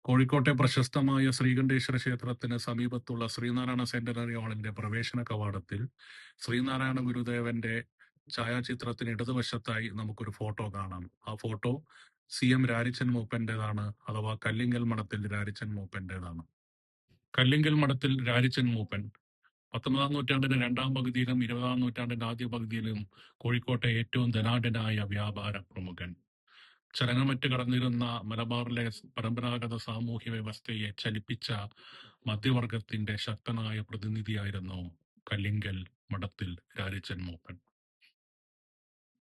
കോഴിക്കോട്ടെ പ്രശസ്തമായ ശ്രീകണ്ഠേശ്വര ക്ഷേത്രത്തിന് സമീപത്തുള്ള ശ്രീനാരായണ സെന്റിനറി ഹാളിന്റെ പ്രവേശന കവാടത്തിൽ ശ്രീനാരായണ ഗുരുദേവന്റെ ഛായാചിത്രത്തിന് ഇടതുവശത്തായി നമുക്കൊരു ഫോട്ടോ കാണാം. ആ ഫോട്ടോ CM രാരിച്ചൻ മൂപ്പന്റേതാണ്, അഥവാ കല്ലിങ്കൽ മഠത്തിൽ രാരിച്ചൻ മൂപ്പന്റേതാണ്. കല്ലിങ്കൽ മഠത്തിൽ രാരിച്ചൻ മൂപ്പൻ 19-ാം നൂറ്റാണ്ടിന്റെ രണ്ടാം പകുതിയിലും 20-ാം നൂറ്റാണ്ടിന്റെ ആദ്യ പകുതിയിലും കോഴിക്കോട്ടെ ഏറ്റവും ധനാഢ്യനായ വ്യാപാര പ്രമുഖൻ. ചലനമറ്റ് കടന്നിരുന്ന മലബാറിലെ പരമ്പരാഗത സാമൂഹ്യ വ്യവസ്ഥയെ ചലിപ്പിച്ച മധ്യവർഗത്തിന്റെ ശക്തനായ പ്രതിനിധിയായിരുന്നു കല്ലിങ്കൽ മഠത്തിൽ രാരിച്ചൻ മൂപ്പൻ.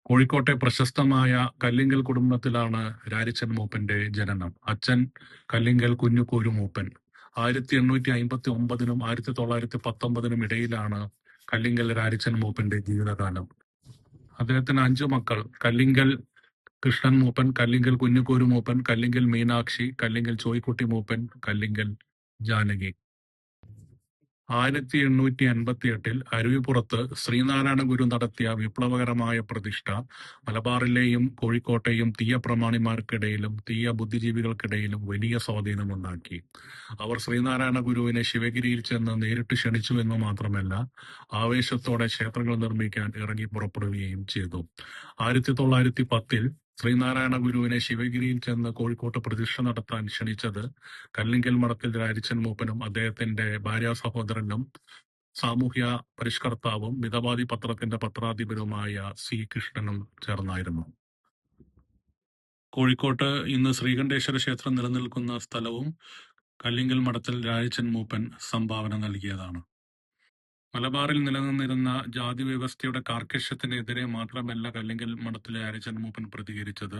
കോഴിക്കോട്ടെ പ്രശസ്തമായ കല്ലിങ്കൽ കുടുംബത്തിലാണ് രാരിച്ചൻ മൂപ്പന്റെ ജനനം. അച്ഛൻ കല്ലിങ്കൽ കുഞ്ഞുകോരു മൂപ്പൻ. 1859-നും 1919-നും ഇടയിലാണ് കല്ലിങ്കൽ രാരിച്ചൻ മൂപ്പന്റെ ജീവിതകാലം. അദ്ദേഹത്തിന് 5 മക്കൾ: കല്ലിങ്കൽ കൃഷ്ണൻ മൂപ്പൻ, കല്ലിങ്കൽ കുഞ്ഞുകോരു മൂപ്പൻ, കല്ലിങ്കൽ മീനാക്ഷി, കല്ലിങ്കൽ ചോയ്ക്കുട്ടി മൂപ്പൻ, കല്ലിങ്കൽ ജാനകി. 1858-ൽ അരുവിപ്പുറത്ത് ശ്രീനാരായണ ഗുരു നടത്തിയ വിപ്ലവകരമായ പ്രതിഷ്ഠ മലബാറിലെയും കോഴിക്കോട്ടെയും തീയ പ്രമാണിമാർക്കിടയിലും തീയ ബുദ്ധിജീവികൾക്കിടയിലും വലിയ സ്വാധീനമുണ്ടാക്കി. അവർ ശ്രീനാരായണ ഗുരുവിനെ ശിവഗിരിയിൽ ചെന്ന് നേരിട്ട് ക്ഷണിച്ചു എന്ന് മാത്രമല്ല, ആവേശത്തോടെ ക്ഷേത്രങ്ങൾ നിർമ്മിക്കാൻ ഇറങ്ങി പുറപ്പെടുകയും ചെയ്തു. 1910-ൽ ശ്രീനാരായണ ഗുരുവിനെ ശിവഗിരിയിൽ ചെന്ന് കോഴിക്കോട്ട് പ്രതിഷ്ഠ നടത്താൻ ക്ഷണിച്ചത് കല്ലിങ്കൽ മഠത്തിൽ രാരിച്ചൻ മൂപ്പനും അദ്ദേഹത്തിന്റെ ഭാര്യാ സഹോദരനും സാമൂഹ്യ പരിഷ്കർത്താവും മിതവാദി പത്രത്തിന്റെ പത്രാധിപരുമായ C. കൃഷ്ണനും ചേർന്നായിരുന്നു. കോഴിക്കോട്ട് ഇന്ന് ശ്രീകണ്ഠേശ്വര ക്ഷേത്രം നിലനിൽക്കുന്ന സ്ഥലവും കല്ലിങ്കൽ മഠത്തിൽ രാരിച്ചൻ മൂപ്പൻ സംഭാവന നൽകിയതാണ്. മലബാറിൽ നിലനിന്നിരുന്ന ജാതി വ്യവസ്ഥയുടെ കാർക്കശ്യത്തിനെതിരെ മാത്രമല്ല കല്ലിങ്കൽ മഠത്തിലെ രാരിച്ചൻ മൂപ്പൻ പ്രതികരിച്ചത്,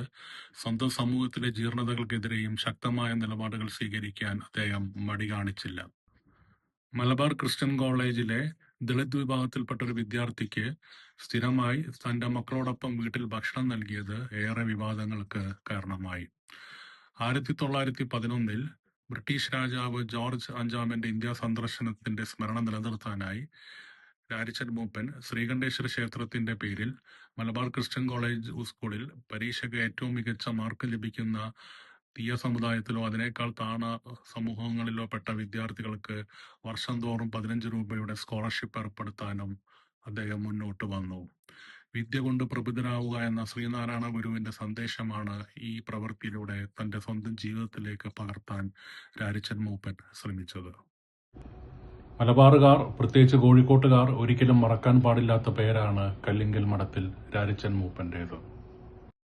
സ്വന്തം സമൂഹത്തിലെ ജീർണതകൾക്കെതിരെയും ശക്തമായ നിലപാടുകൾ സ്വീകരിക്കാൻ അദ്ദേഹം മടി കാണിച്ചില്ല. മലബാർ ക്രിസ്ത്യൻ കോളേജിലെ ദളിത് വിഭാഗത്തിൽപ്പെട്ട ഒരു വിദ്യാർത്ഥിക്ക് സ്ഥിരമായി തന്റെ മക്കളോടൊപ്പം വീട്ടിൽ ഭക്ഷണം നൽകിയത് ഏറെ വിവാദങ്ങൾക്ക് കാരണമായി. 1911-ൽ ബ്രിട്ടീഷ് രാജാവ് ജോർജ് അഞ്ചാമന്റെ ഇന്ത്യ സന്ദർശനത്തിന്റെ സ്മരണ നിലനിർത്താനായി രാരിച്ചൻ മൂപ്പൻ ശ്രീകണ്ഠേശ്വര ക്ഷേത്രത്തിന്റെ പേരിൽ മലബാർ ക്രിസ്ത്യൻ കോളേജ് സ്കൂളിൽ പരീക്ഷയ്ക്ക് ഏറ്റവും മികച്ച മാർക്ക് ലഭിക്കുന്ന തീയ സമുദായത്തിലോ അതിനേക്കാൾ താണ സമൂഹങ്ങളിലോ പെട്ട വിദ്യാർത്ഥികൾക്ക് വർഷം തോറും 15 രൂപയുടെ സ്കോളർഷിപ്പ് ഏർപ്പെടുത്താനും അദ്ദേഹം മുന്നോട്ട് വന്നു. വിദ്യ കൊണ്ട് പ്രബുദ്ധരാവുക എന്ന ശ്രീനാരായണ ഗുരുവിന്റെ സന്ദേശമാണ് ഈ പ്രവൃത്തിയിലൂടെ തന്റെ സ്വന്തം ജീവിതത്തിലേക്ക് പകർത്താൻ രാരിച്ചൻ മൂപ്പൻ ശ്രമിച്ചത്. മലബാറുകാർ, പ്രത്യേകിച്ച് കോഴിക്കോട്ടുകാർ ഒരിക്കലും മറക്കാൻ പാടില്ലാത്ത പേരാണ് കല്ലിങ്കൽ മഠത്തിൽ രാരിച്ചൻ മൂപ്പന്റേത്.